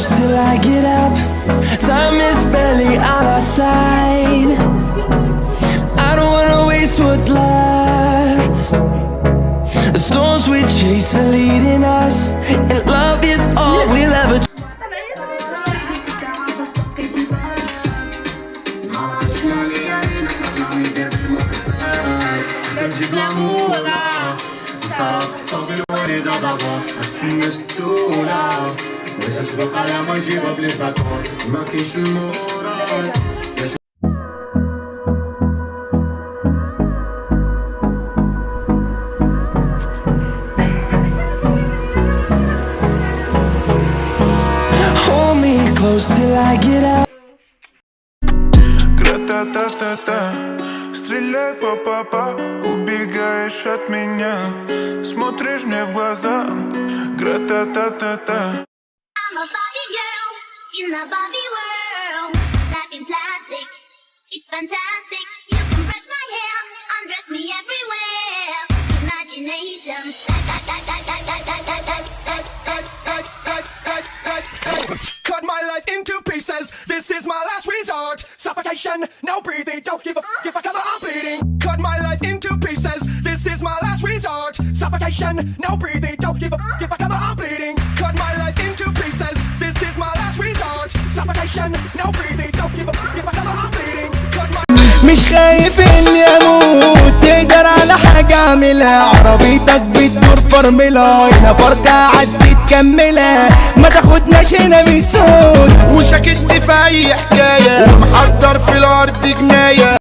close till I get up. Time is barely on our side. I don't wanna waste what's left. The storms we chase are leading us, and love is all we'll ever. نجيب العمولة نسى راسك صوتي الوريد ضبا متسناش الدولة باش اشبك على ما نجيبها بلي زاكور مكاينش المورال. Hold me close till I get up. Гра-та-та-та-та, стреляй по папа, убегаешь от меня, смотришь мне в глаза. Гра-та-та-та-та. I'm a Barbie girl in the Barbie world. Life in plastic, it's fantastic. You can brush my hair, undress me everywhere. Imagination. Cut my life into pieces. This is my last resort. Suffocation, no breathing. Don't give a if I come out, I'm bleeding. Cut my life into pieces. This is my last resort. Suffocation, no breathing. Don't give a if I come out, I'm bleeding. Cut my life into pieces. This is my last resort. Suffocation, no breathing. Don't give a if I come out, I'm bleeding. Cut my مش خايف اني اموت، تقدر على حاجة اعملها. عربيتك بتدور فرملة، هنا فرقة عدي تكملها، ما تاخدناش هنا بصوت. وشاكست في اي حكاية، ومحضر في الارض جناية.